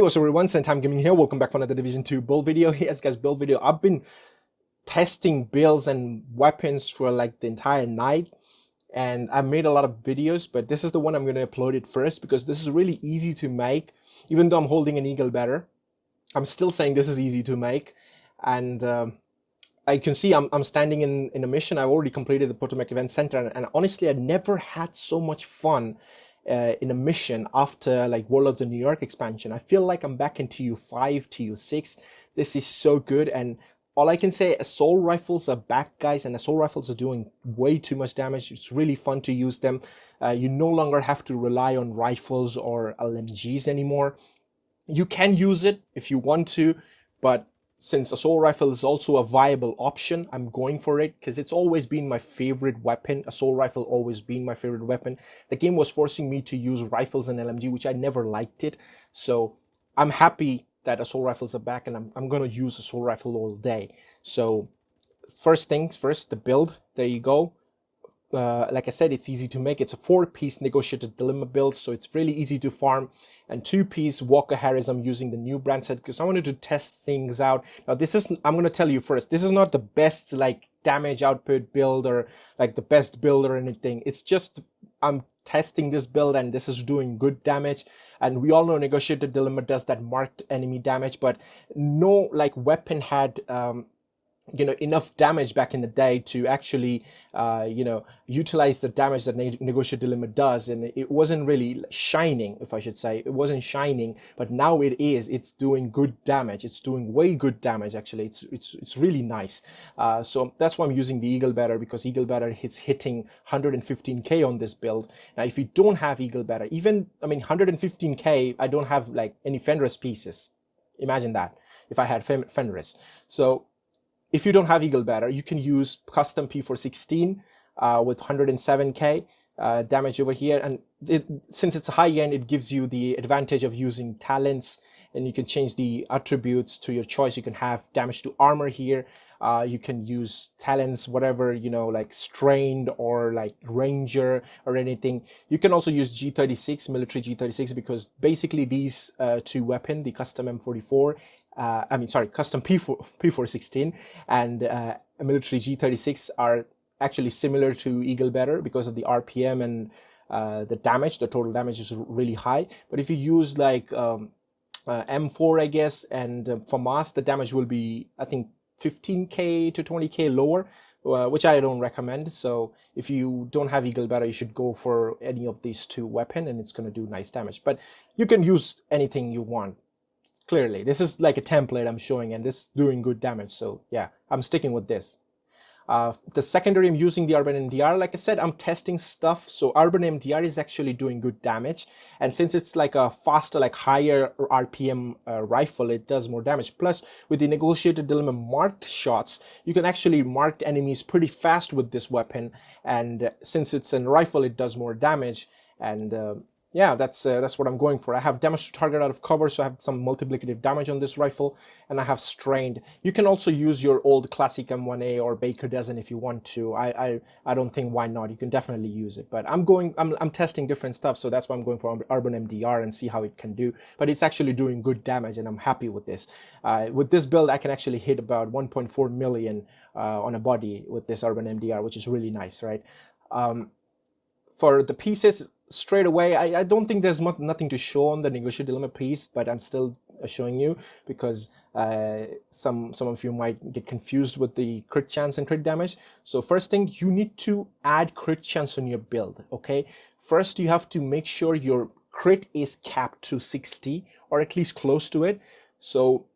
What's up everyone, Time Gaming here. Welcome back for another Division 2 build video. Yes guys, build video. I've been testing builds and weapons for like the entire night, and I've made a lot of videos, but this is the one I'm going to upload it first because this is really easy to make. Even though I'm holding an Eagle Bearer, I'm still saying this is easy to make. And I can see I'm standing in a mission. I've already completed the Potomac Event Center, and honestly I never had so much fun in a mission after like Warlords of New York expansion. I feel like I'm back in TU5, TU6. This is so good, and all I can say, assault rifles are back, guys, and assault rifles are doing way too much damage. It's really fun to use them. You no longer have to rely on rifles or LMGs anymore. You can use it if you want to, but since assault rifle is also a viable option, I'm going for it because it's always been my favorite weapon. Assault rifle always been my favorite weapon. The game was forcing me to use rifles and LMG, which I never liked it. So I'm happy that assault rifles are back, and I'm going to use assault rifle all day. So first things first, the build. There you go. Like I said, it's easy to make. It's a 4-piece negotiated dilemma build, so it's really easy to farm. And 2-piece Walker Harris. I'm using the new brand set because I wanted to test things out. Now this is, I'm going to tell you first, this is not the best like damage output build or like the best build or anything. It's just I'm testing this build and this is doing good damage. And we all know negotiated dilemma does that marked enemy damage, but no like weapon had enough damage back in the day to actually utilize the damage that negotiated dilemma does. And it wasn't really shining, if I should say. It wasn't shining, but now it is. It's doing good damage. It's doing way good damage, actually. It's really nice. So that's why I'm using the Eagle Bearer, because Eagle Bearer is hitting 115k on this build. Now if you don't have Eagle Bearer, even 115k, I don't have like any Fenris pieces. Imagine that if I had Fenris. So if you don't have Eagle Bearer, you can use custom P416 with 107k damage over here. And since it's a high end, it gives you the advantage of using talents, and you can change the attributes to your choice. You can have damage to armor here. You can use talents, whatever, like strained or like ranger or anything. You can also use G36, military G36, because basically these two weapons, the custom M44, custom P416 and military G36 are actually similar to Eagle Bearer because of the RPM and the damage. The total damage is really high. But if you use like M4, I guess, and FAMAS, the damage will be, I think, 15k to 20k lower, which I don't recommend. So if you don't have Eagle Bearer, you should go for any of these two weapons, and it's going to do nice damage. But you can use anything you want. Clearly, this is like a template I'm showing, and this is doing good damage. So yeah, I'm sticking with this. The secondary, I'm using the Urban MDR. Like I said, I'm testing stuff. So Urban MDR is actually doing good damage. And since it's like a faster, like higher RPM rifle, it does more damage. Plus, with the negotiated dilemma marked shots, you can actually mark enemies pretty fast with this weapon. And since it's a rifle, it does more damage. And yeah, that's what I'm going for. I have damage to target out of cover, so I have some multiplicative damage on this rifle, and I have strained. You can also use your old classic M1A or Baker dozen if you want to. I don't think why not. You can definitely use it, but I'm testing different stuff, so that's why I'm going for Urban MDR and see how it can do. But it's actually doing good damage, and I'm happy with this. With this build, I can actually hit about 1.4 million on a body with this Urban MDR, which is really nice, right? For the pieces, straight away, I don't think there's nothing to show on the negotiated dilemma piece, but I'm still showing you because some of you might get confused with the crit chance and crit damage. So first thing, you need to add crit chance on your build. Okay, first you have to make sure your crit is capped to 60 or at least close to it. So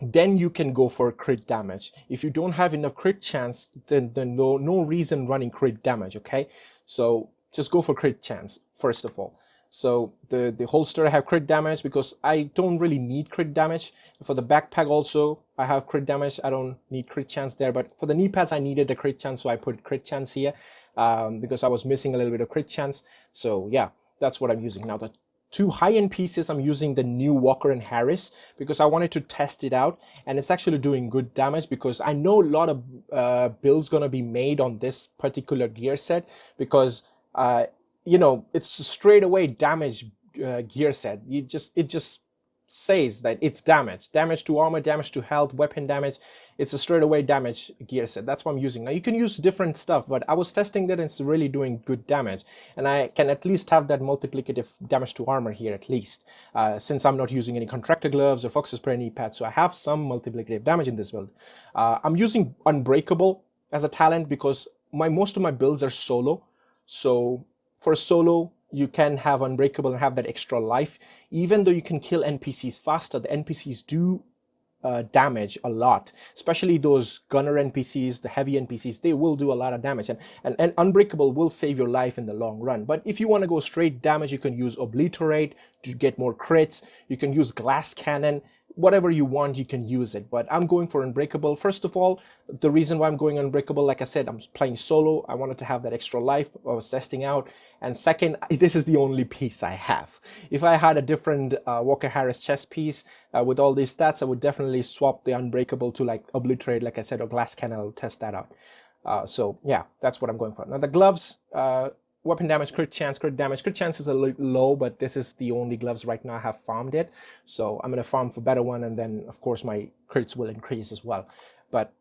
then you can go for crit damage. If you don't have enough crit chance, then no reason running crit damage. Okay, so just go for crit chance first of all. So the holster, I have crit damage because I don't really need crit damage. For the backpack also, I have crit damage. I don't need crit chance there, but for the knee pads, I needed the crit chance, so I put crit chance here because I was missing a little bit of crit chance. So yeah, that's what I'm using. Now the two high-end pieces, I'm using the new Walker and Harris because I wanted to test it out, and it's actually doing good damage because I know a lot of builds gonna be made on this particular gear set because it's straight away damage gear set. It just says that it's damage to armor, damage to health, weapon damage. It's a straight away damage gear set. That's what I'm using. Now you can use different stuff, but I was testing that and it's really doing good damage, and I can at least have that multiplicative damage to armor here at least, since I'm not using any contractor gloves or fox spray knee pads, so I have some multiplicative damage in this build. I'm using Unbreakable as a talent because most of my builds are solo. So for solo, you can have Unbreakable and have that extra life. Even though you can kill NPCs faster, the NPCs do damage a lot, especially those gunner NPCs, the heavy NPCs. They will do a lot of damage, and Unbreakable will save your life in the long run. But if you want to go straight damage, you can use Obliterate to get more crits. You can use Glass Cannon. Whatever you want, you can use it, but I'm going for Unbreakable. First of all, the reason why I'm going Unbreakable, like I said, I'm playing solo. I wanted to have that extra life I was testing out. And second, this is the only piece I have. If I had a different Walker Harris chest piece with all these stats, I would definitely swap the Unbreakable to like Obliterate, like I said, or Glass Cannon. I'll test that out. So yeah, that's what I'm going for. Now the gloves, weapon damage, crit chance, crit damage. Crit chance is a little low, but this is the only gloves right now I have farmed it. So I'm going to farm for better one, and then of course my crits will increase as well. But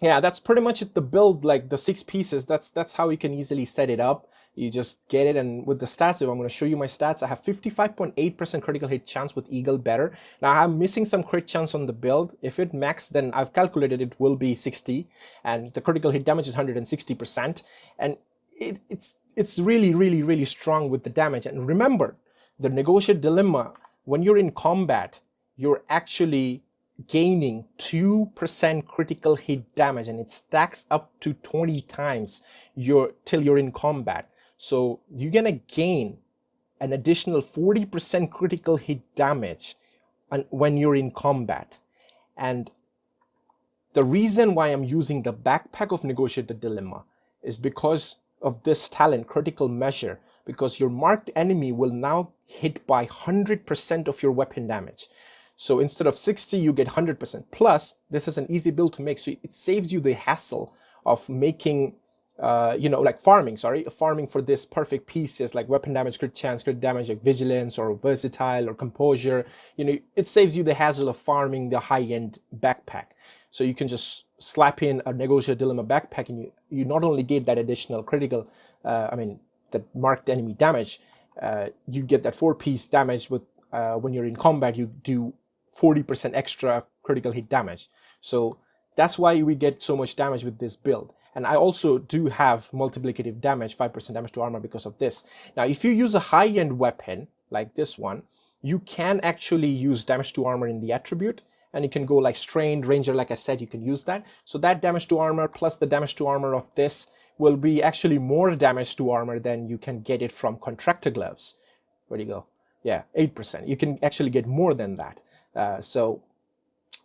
yeah, that's pretty much it. The build, like the 6 pieces, that's how you can easily set it up. You just get it, and with the stats, if I'm going to show you my stats, I have 55.8% critical hit chance with Eagle Better. Now I'm missing some crit chance on the build. If it max, then I've calculated it will be 60, and the critical hit damage is 160%, and it's really strong with the damage. And remember, the Negotiator Dilemma, when you're in combat, you're actually gaining 2% critical hit damage, and it stacks up to 20 times till you're in combat. So you're gonna gain an additional 40% critical hit damage when you're in combat. And the reason why I'm using the backpack of Negotiator Dilemma is because of this talent, Critical Measure, because your marked enemy will now hit by 100% of your weapon damage. So instead of 60, you get 100%. Plus, this is an easy build to make, so it saves you the hassle of making, farming for this perfect pieces like weapon damage, crit chance, crit damage, like Vigilance or Versatile or Composure. It saves you the hassle of farming the high-end backpack. So you can just slap in a Negotiator Dilemma backpack, and you not only get that additional critical, that marked enemy damage, you get that 4-piece damage with when you're in combat, you do 40% extra critical hit damage. So that's why we get so much damage with this build. And I also do have multiplicative damage, 5% damage to armor because of this. Now, if you use a high-end weapon like this one, you can actually use damage to armor in the attribute, and you can go like Strained, Ranger, like I said, you can use that. So that damage to armor plus the damage to armor of this will be actually more damage to armor than you can get it from Contractor Gloves. Where do you go? Yeah, 8%. You can actually get more than that.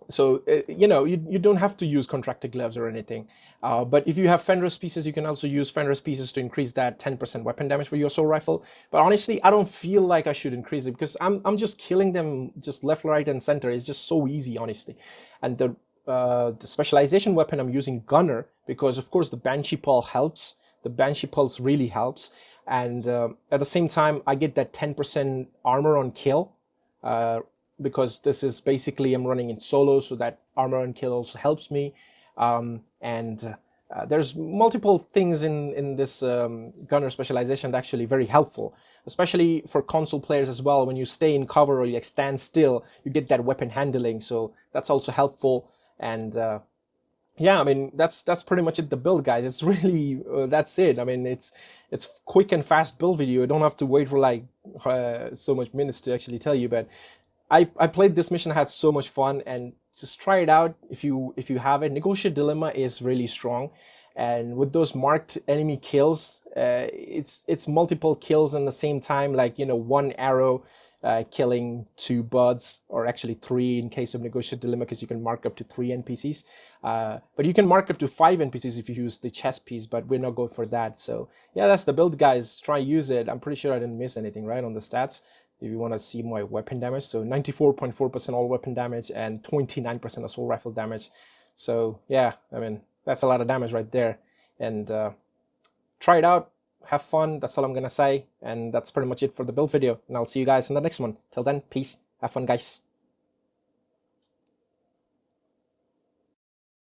You don't have to use Contractor Gloves or anything. But if you have Fenris pieces, you can also use Fenris pieces to increase that 10% weapon damage for your assault rifle. But honestly, I don't feel like I should increase it because I'm just killing them just left, right, and center. It's just so easy, honestly. And the specialization weapon, I'm using Gunner because, of course, the Banshee Pulse helps. The Banshee Pulse really helps. And at the same time, I get that 10% armor on kill. Because this is basically I'm running in solo, so that armor and kill also helps me. There's multiple things in this gunner specialization that actually very helpful, especially for console players as well. When you stay in cover or you like stand still, you get that weapon handling, so that's also helpful. And yeah, I mean that's pretty much it. The build, guys. It's really that's it. I mean it's quick and fast build video. You don't have to wait for like so much minutes to actually tell you, but I played this mission, I had so much fun, and just try it out if you have it. Negotiator Dilemma is really strong, and with those marked enemy kills, it's multiple kills in the same time, like one arrow killing 2 buds, or actually 3 in case of Negotiator Dilemma, because you can mark up to 3 NPCs. But you can mark up to 5 NPCs if you use the chest piece, but we're not going for that. So yeah, that's the build, guys. Try use it. I'm pretty sure I didn't miss anything right on the stats. If you want to see my weapon damage, so 94.4% all weapon damage and 29% assault rifle damage. So yeah, I mean that's a lot of damage right there. And try it out, have fun. That's all I'm gonna say, and that's pretty much it for the build video. And I'll see you guys in the next one. Till then, peace. Have fun, guys.